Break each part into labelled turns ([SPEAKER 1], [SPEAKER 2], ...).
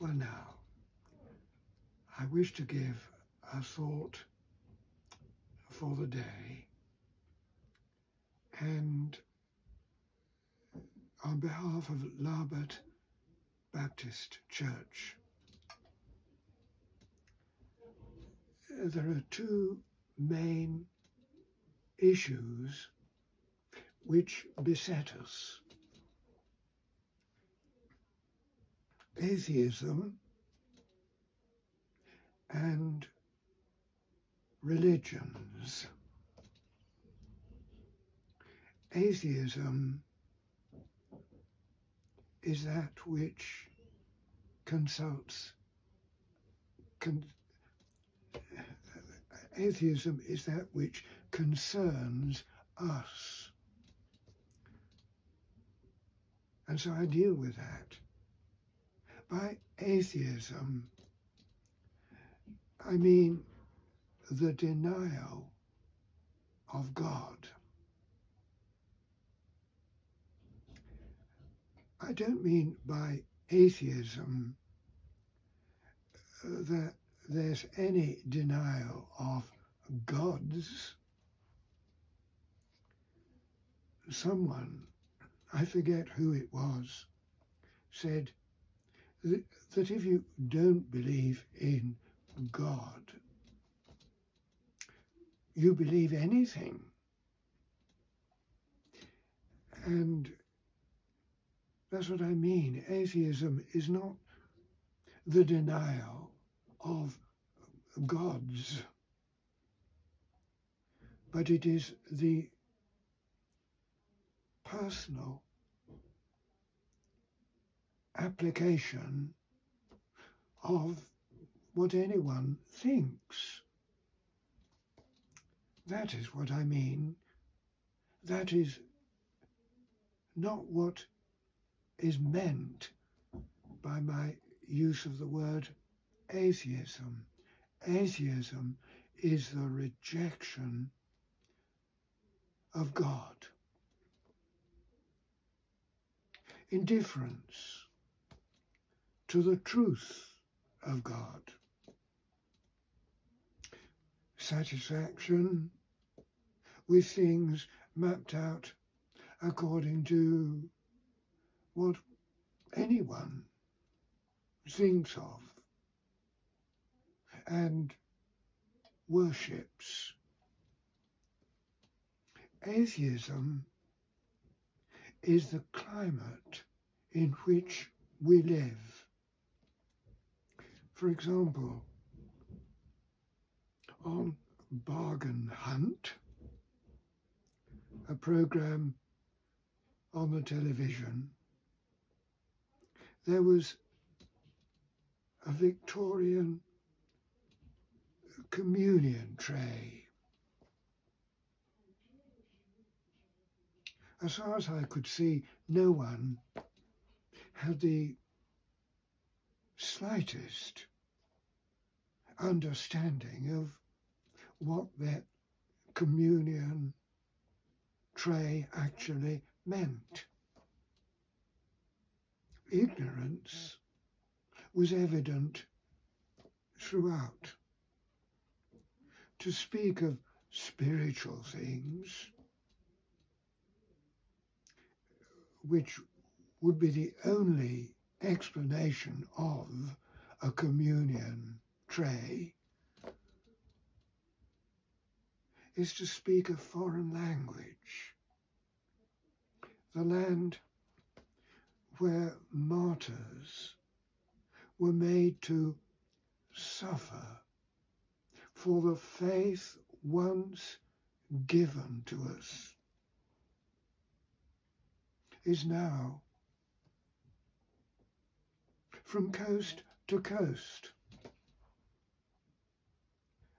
[SPEAKER 1] Well, now, I wish to give a thought for the day, and on behalf of Larbert Baptist Church, there are two main issues which beset us: atheism and religions. Atheism is that which atheism is that which concerns us. And so I deal with that. By atheism, I mean the denial of God. I don't mean by atheism that there's any denial of gods. Someone, I forget who it was, said that if you don't believe in God, you believe anything. And that's what I mean. Atheism is not the denial of gods, but it is the personal application of what anyone thinks. That is what I mean. That is not what is meant by my use of the word atheism. Atheism is the rejection of God. Indifference to the truth of God. Satisfaction with things mapped out according to what anyone thinks of and worships. Atheism is the climate in which we live. For example, on Bargain Hunt, a program on the television, there was a Victorian communion tray. As far as I could see, no one had the slightest understanding of what that communion tray actually meant. Ignorance was evident throughout. To speak of spiritual things, which would be the only explanation of a communion tray, is to speak a foreign language. The land where martyrs were made to suffer for the faith once given to us, is now, from coast to coast,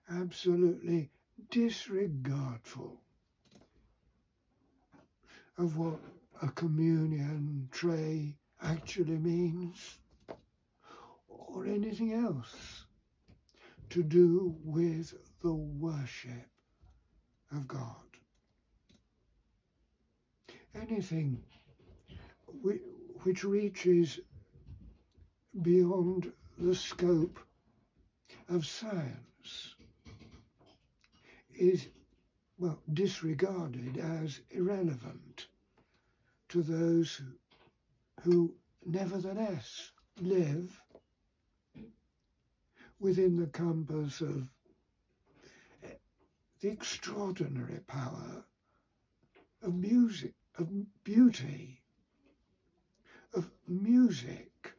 [SPEAKER 1] absolutely disregardful of what a communion tray actually means, or anything else to do with the worship of God. Anything which reaches beyond the scope of science is, well, disregarded as irrelevant to those who nevertheless live within the compass of the extraordinary power of music, of beauty, of music,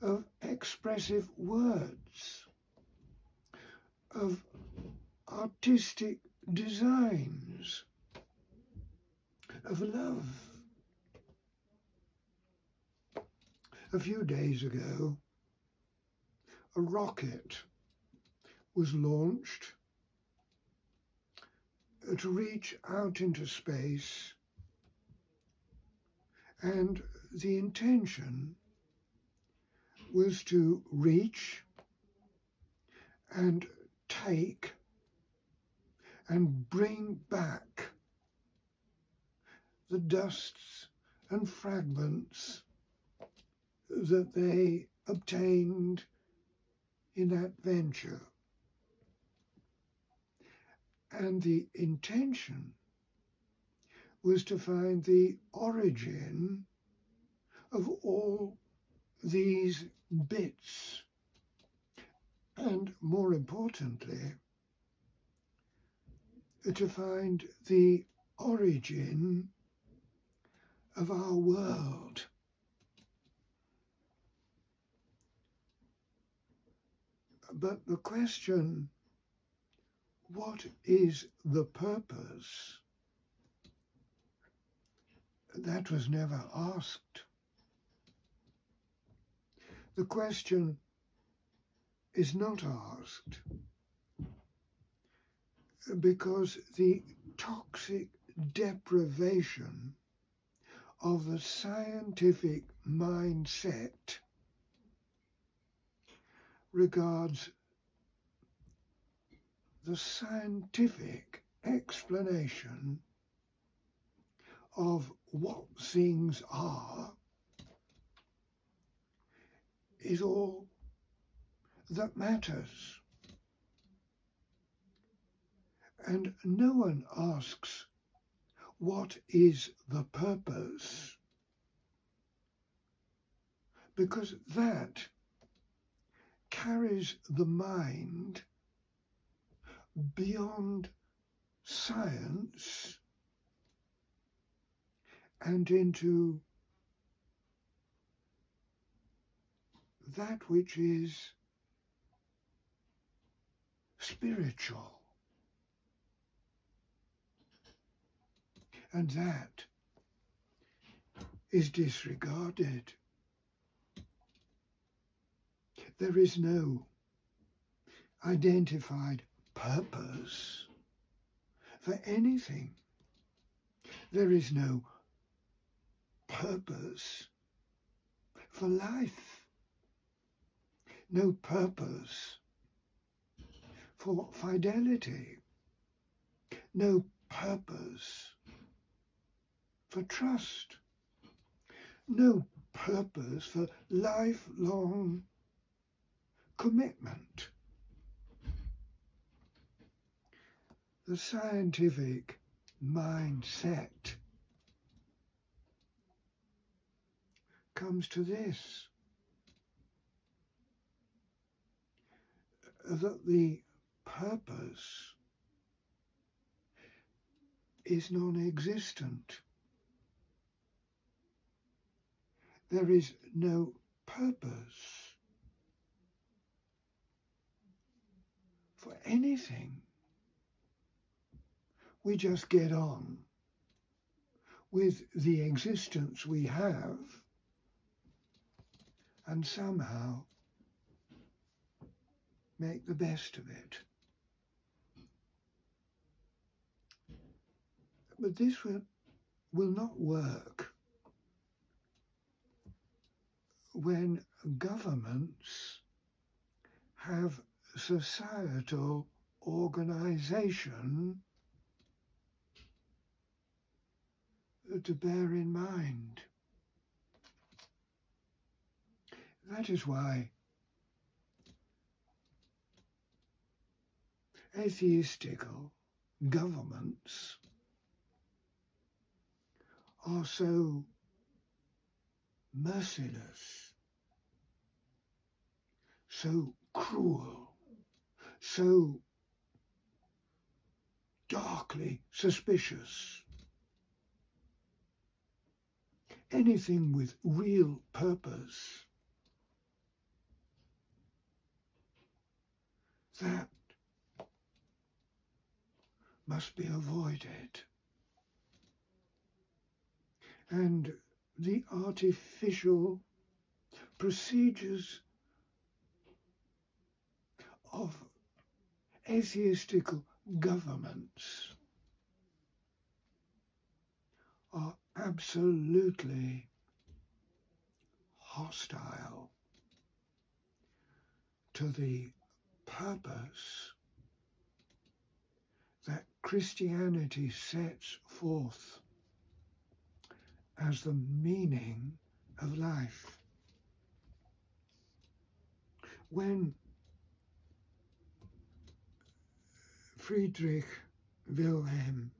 [SPEAKER 1] of expressive words, of artistic designs, of love. A few days ago, a rocket was launched to reach out into space, and the intention was to reach and take and bring back the dusts and fragments that they obtained in that venture. And the intention was to find the origin of all these bits, and more importantly, to find the origin of our world. But the question, what is the purpose? That was never asked. The question is not asked because the toxic deprivation of the scientific mindset regards the scientific explanation of what things are is all that matters. And no one asks, what is the purpose? Because that carries the mind beyond science and into that which is spiritual. And that is disregarded. There is no identified purpose for anything. There is no purpose for life, no purpose for fidelity, no purpose for trust, no purpose for lifelong commitment. The scientific mindset comes to this, that the purpose is non-existent. There is no purpose for anything. We just get on with the existence we have and somehow make the best of it. But this will not work when governments have societal organization to bear in mind. That is why atheistical governments are so merciless, so cruel, so darkly suspicious. Anything with real purpose, that must be avoided. And the artificial procedures of atheistical governments are absolutely hostile to the purpose that Christianity sets forth as the meaning of life. When Friedrich Wilhelm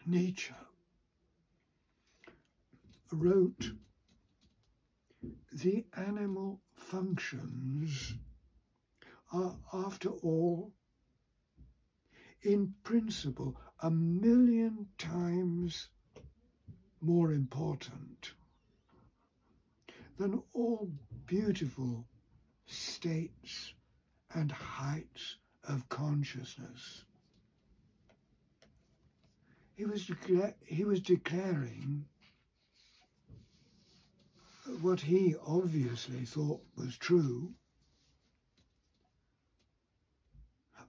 [SPEAKER 1] Nietzsche wrote, "The animal functions are, after all, in principle, 1,000,000 times more important than all beautiful states and heights of consciousness." He was declaring what he obviously thought was true.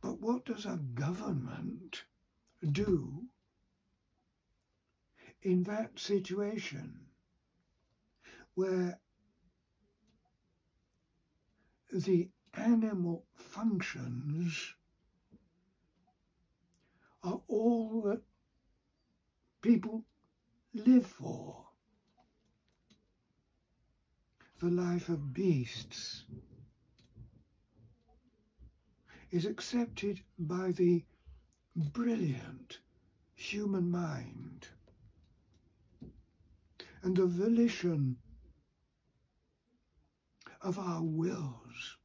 [SPEAKER 1] But what does a government do in that situation where the animal functions are all that people live for? The life of beasts is accepted by the brilliant human mind, and the volition of our wills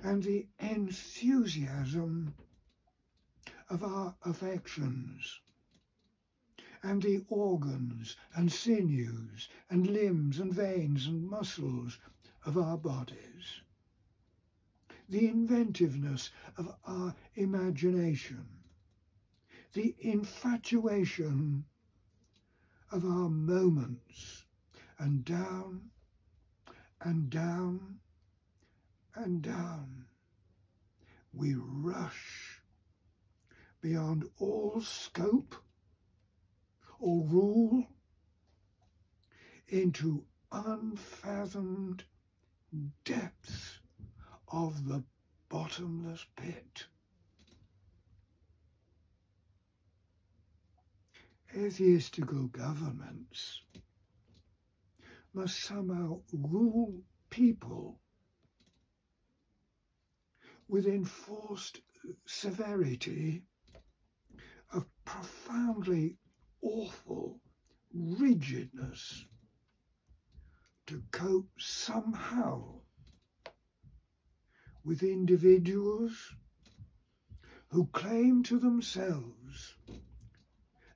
[SPEAKER 1] and the enthusiasm of our affections and the organs and sinews and limbs and veins and muscles of our bodies, the inventiveness of our imagination, the infatuation of our moments, and down and down and down we rush beyond all scope or rule into unfathomed depths of the bottomless pit. Atheistical governments must somehow rule people with enforced severity of profoundly awful rigidness to cope somehow with individuals who claim to themselves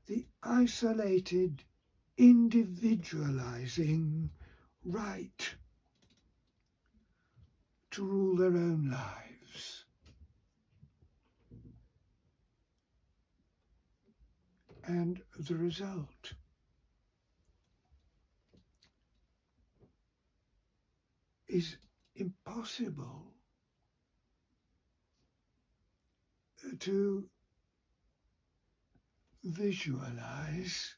[SPEAKER 1] the isolated, individualizing right to rule their own lives. And the result is impossible to visualize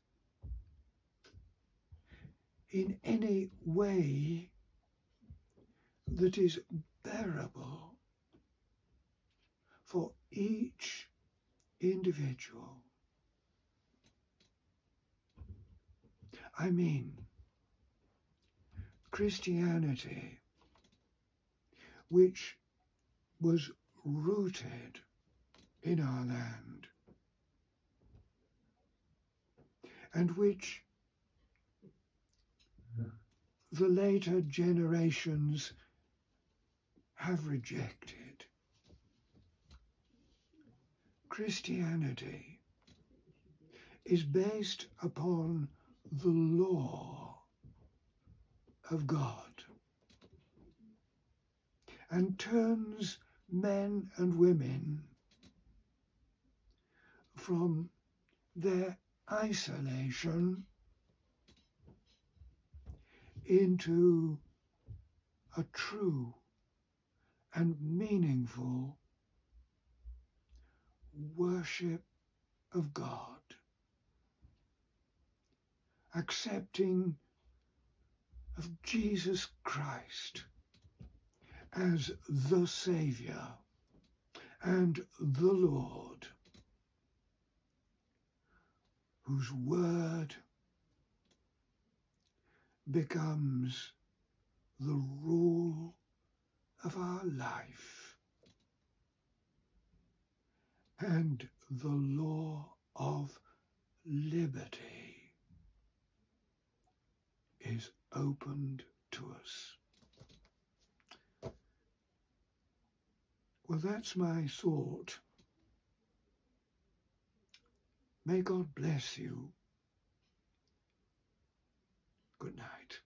[SPEAKER 1] in any way that is bearable for each individual. I mean, Christianity, which was rooted in our land, and which the later generations have rejected. Christianity is based upon the law of God and turns men and women from their isolation into a true and meaningful worship of God, accepting of Jesus Christ as the Saviour and the Lord, whose word becomes the rule of our life and the law of liberty is opened to us. Well, that's my thought. May God bless you. Good night.